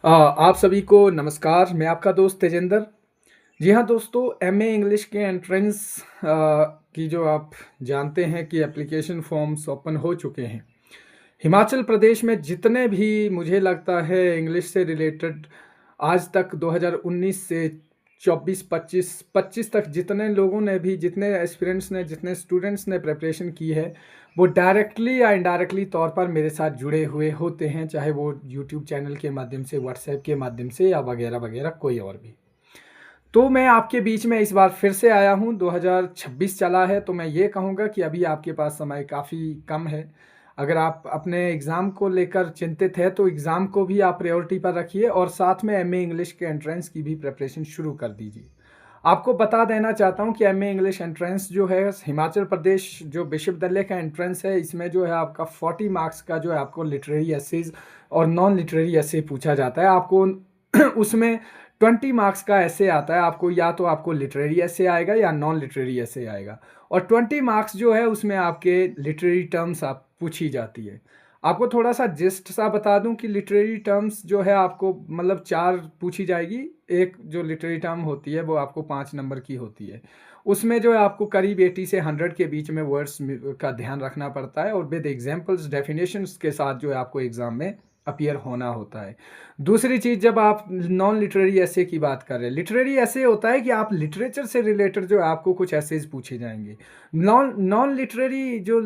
आप सभी को नमस्कार, मैं आपका दोस्त तेजेंद्र। जी हाँ दोस्तों, एमए इंग्लिश के एंट्रेंस की जो आप जानते हैं कि एप्लीकेशन फॉर्म्स ओपन हो चुके हैं। हिमाचल प्रदेश में जितने भी मुझे लगता है इंग्लिश से रिलेटेड आज तक 2019 से 24, 25 तक जितने लोगों ने भी जितने एस्पिरेंट्स ने जितने स्टूडेंट्स ने प्रिपरेशन की है वो डायरेक्टली या इनडायरेक्टली तौर पर मेरे साथ जुड़े हुए होते हैं, चाहे वो यूट्यूब चैनल के माध्यम से, व्हाट्सएप के माध्यम से या वगैरह वगैरह कोई और भी। तो मैं आपके बीच में इस बार फिर से आया हूँ। 2026 चला है तो मैं ये कहूँगा कि अभी आपके पास समय काफ़ी कम है। अगर आप अपने एग्ज़ाम को लेकर चिंतित है तो एग्ज़ाम को भी आप प्रायोरिटी पर रखिए और साथ में एमए इंग्लिश के एंट्रेंस की भी प्रिपरेशन शुरू कर दीजिए। आपको बता देना चाहता हूँ कि एमए इंग्लिश एंट्रेंस जो है हिमाचल प्रदेश जो विश्वविद्यालय का एंट्रेंस है, इसमें जो है आपका 40 मार्क्स का जो है आपको लिटरेरी एसेज और नॉन लिटरेरी एसे पूछा जाता है। आपको उसमें 20 मार्क्स का ऐसे आता है, आपको या तो आपको लिटरेरी ऐसे आएगा या नॉन लिटरेरी ऐसे आएगा। और 20 मार्क्स जो है उसमें आपके लिटरेरी टर्म्स आप पूछी जाती है। आपको थोड़ा सा जिस्ट सा बता दूं कि लिटरेरी टर्म्स जो है आपको मतलब 4 पूछी जाएगी। एक जो लिटरेरी टर्म होती है वो आपको 5 नंबर की होती है। उसमें जो है आपको करीब 80 से 100 के बीच में वर्ड्स का ध्यान रखना पड़ता है और विद एग्जाम्पल्स डेफिनेशंस के साथ जो है आपको एग्जाम में अपीयर होना होता है। दूसरी चीज़, जब आप नॉन लिटरेरी ऐसे की बात कर रहे हैं, लिटरेरी ऐसे होता है कि आप लिटरेचर से रिलेटेड जो है आपको कुछ ऐसेज पूछे जाएंगे। नॉन नॉन लिटरेरी जो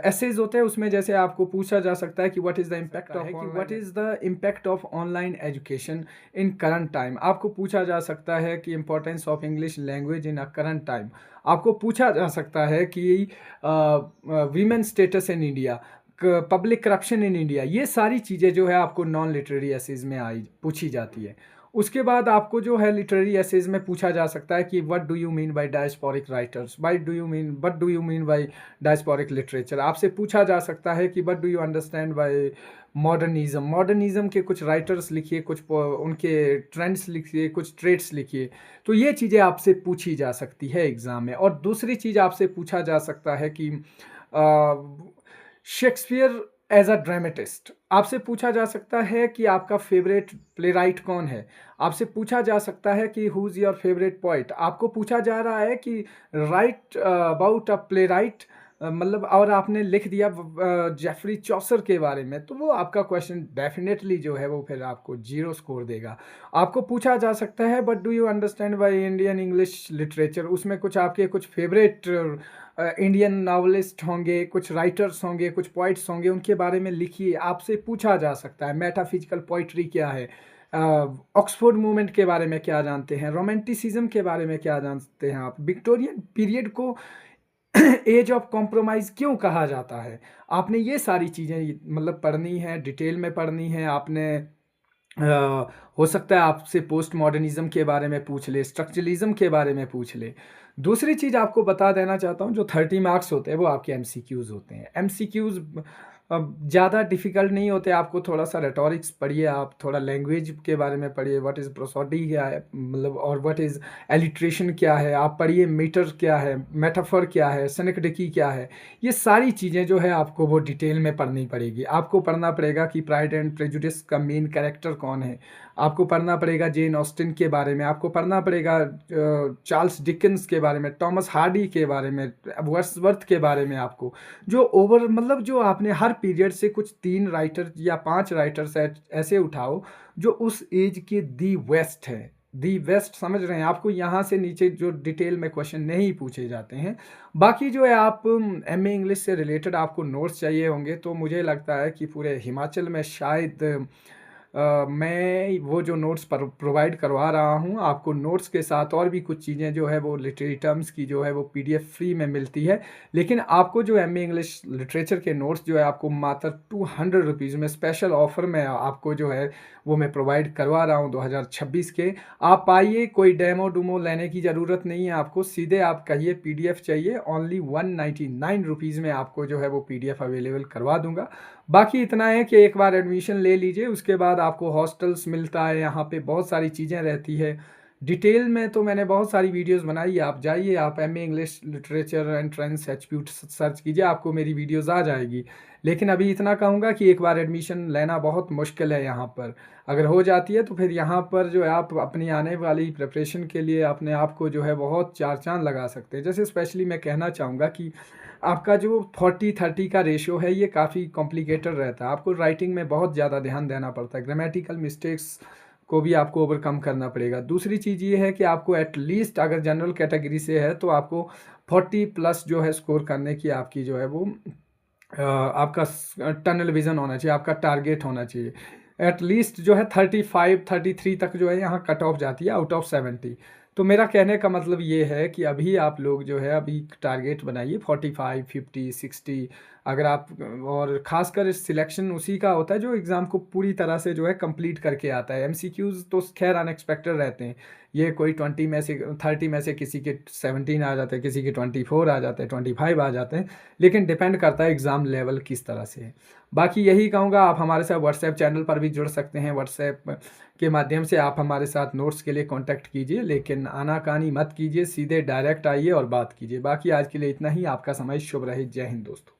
ऐसेज होते हैं उसमें जैसे आपको पूछा जा सकता है कि what is the impact of online education in current time. आपको पूछा जा सकता है कि importance of English language in a current time. आपको पूछा जा सकता है कि women status in India, public corruption in India. ये सारी चीज़ें जो है आपको नॉन लिटरेरी एसेज में आई पूछी जाती है। उसके बाद आपको जो है लिटरेरी एसेज में पूछा जा सकता है कि what do you mean by diasporic writers, what do you mean by diasporic literature. आपसे पूछा जा सकता है कि what do you understand by modernism. Modernism के कुछ राइटर्स लिखिए, कुछ उनके ट्रेंड्स लिखिए, कुछ ट्रेड्स लिखिए। तो ये चीज़ें आपसे पूछी जा सकती है एग्ज़ाम में। और दूसरी चीज़ आपसे पूछा जा सकता है कि शेक्सपियर एज अ ड्रामेटिस्ट। आपसे पूछा जा सकता है कि आपका फेवरेट प्ले राइट कौन है। आपसे पूछा जा सकता है कि who is your favourite poet. आपको पूछा जा रहा है कि right about a play right, मतलब और आपने लिख दिया जेफरी चौसर के बारे में, तो वो आपका क्वेश्चन डेफिनेटली जो है वो फिर आपको 0 स्कोर देगा। आपको पूछा जा सकता है but do you understand by Indian English literature. उसमें कुछ आपके कुछ फेवरेट इंडियन नावलिस्ट होंगे, कुछ राइटर्स होंगे, कुछ पोइट्स होंगे, उनके बारे में लिखिए। आपसे पूछा जा सकता है मेटाफिजिकल पोइट्री क्या है, ऑक्सफोर्ड मूवमेंट के बारे में क्या जानते हैं, रोमांटिसिज्म के बारे में क्या जानते हैं आप, विक्टोरियन पीरियड को एज ऑफ कॉम्प्रोमाइज़ क्यों कहा जाता है। आपने ये सारी चीज़ें मतलब पढ़नी है, डिटेल में पढ़नी है आपने। हो सकता है आपसे पोस्ट मॉडर्निज्म के बारे में पूछ ले, स्ट्रक्चरलिज्म के बारे में पूछ ले। दूसरी चीज़ आपको बता देना चाहता हूँ, जो 30 मार्क्स होते हैं वो आपके एमसीक्यूज़ होते हैं। एमसीक्यूज़ ज़्यादा डिफ़िकल्ट नहीं होते। आपको थोड़ा सा रेटोरिक्स पढ़िए, आप थोड़ा लैंग्वेज के बारे में पढ़िए, व्हाट इज़ प्रोसोडी क्या है, मतलब और व्हाट इज़ एलिट्रेशन क्या है। आप पढ़िए मीटर क्या है, मेटाफर क्या है, सिनेक्टिकी क्या है। ये सारी चीज़ें जो है आपको वो डिटेल में पढ़नी पड़ेगी। आपको पढ़ना पड़ेगा कि प्राइड एंड प्रेजुडिस का मेन कैरेक्टर कौन है। आपको पढ़ना पड़ेगा जेन ऑस्टिन के बारे में। आपको पढ़ना पड़ेगा चार्ल्स डिकेंस के बारे में, टॉमस हार्डी के बारे में, वर्ड्सवर्थ के बारे में। आपको जो मतलब जो आपने हर पीरियड से कुछ 3 राइटर या 5 राइटर्स ऐसे उठाओ जो उस एज के दी वेस्ट है। दी वेस्ट समझ रहे हैं। आपको यहाँ से नीचे जो डिटेल में क्वेश्चन नहीं पूछे जाते हैं। बाकी जो है आप एमए इंग्लिश से रिलेटेड आपको नोट्स चाहिए होंगे, तो मुझे लगता है कि पूरे हिमाचल में शायद मैं वो जो नोट्स प्रोवाइड करवा रहा हूँ आपको, नोट्स के साथ और भी कुछ चीज़ें जो है वो लिटरेरी टर्म्स की जो है वो पीडीएफ फ्री में मिलती है। लेकिन आपको जो एमए इंग्लिश लिटरेचर के नोट्स जो है आपको मात्र 200 रुपीज़ में स्पेशल ऑफर में आपको जो है वो मैं प्रोवाइड करवा रहा हूँ 2026 के। आप आइए, कोई डेमो लेने की ज़रूरत नहीं है आपको। सीधे आप कहिए पीडीएफ चाहिए, ओनली 199 रुपीज़ में आपको जो है वो पीडीएफ अवेलेबल करवा दूंगा। बाकी इतना है कि एक बार एडमिशन ले लीजिए, उसके बाद आपको हॉस्टल्स मिलता है, यहाँ पे बहुत सारी चीज़ें रहती है। डिटेल में तो मैंने बहुत सारी वीडियोस बनाई है, आप जाइए, आप एमए इंग्लिश लिटरेचर एंट्रेंस एचपीट सर्च कीजिए, आपको मेरी वीडियोस आ जाएगी। लेकिन अभी इतना कहूँगा कि एक बार एडमिशन लेना बहुत मुश्किल है यहाँ पर। अगर हो जाती है तो फिर यहाँ पर जो है आप अपनी आने वाली प्रिपरेशन के लिए अपने आप को जो है बहुत चार चांद लगा सकते हैं। जैसे स्पेशली मैं कहना चाहूँगा कि आपका जो 40-30 का रेशियो है ये काफ़ी कॉम्प्लिकेटेड रहता है। आपको राइटिंग में बहुत ज़्यादा ध्यान देना पड़ता है, ग्रामेटिकल मिस्टेक्स को भी आपको ओवरकम करना पड़ेगा। दूसरी चीज़ ये है कि आपको एटलीस्ट अगर जनरल कैटेगरी से है तो आपको 40 प्लस जो है स्कोर करने की आपकी जो है वो आपका टनल विज़न होना चाहिए, आपका टारगेट होना चाहिए। एटलीस्ट जो है 35-33 तक जो है यहाँ कट ऑफ जाती है आउट ऑफ 70। तो मेरा कहने का मतलब ये है कि अभी आप लोग जो है अभी टारगेट बनाइए 45, 50, 60। अगर आप और ख़ासकर सिलेक्शन उसी का होता है जो एग्ज़ाम को पूरी तरह से जो है कंप्लीट करके आता है। एमसीक्यूज़ तो खैर अनएक्सपेक्टेड रहते हैं, ये कोई 20 में से 30 में से किसी के 17 आ जाते हैं, किसी के 24 आ जाते हैं, 25 आ जाते हैं, लेकिन डिपेंड करता है एग्ज़ाम लेवल किस तरह से है। बाकी यही कहूँगा, आप हमारे साथ व्हाट्सएप चैनल पर भी जुड़ सकते हैं, व्हाट्सएप के माध्यम से आप हमारे साथ नोट्स के लिए कांटेक्ट कीजिए, लेकिन आनाकानी मत कीजिए, सीधे डायरेक्ट आइए और बात कीजिए। बाकी आज के लिए इतना ही, आपका समय शुभ रहे। जय हिंद दोस्तों।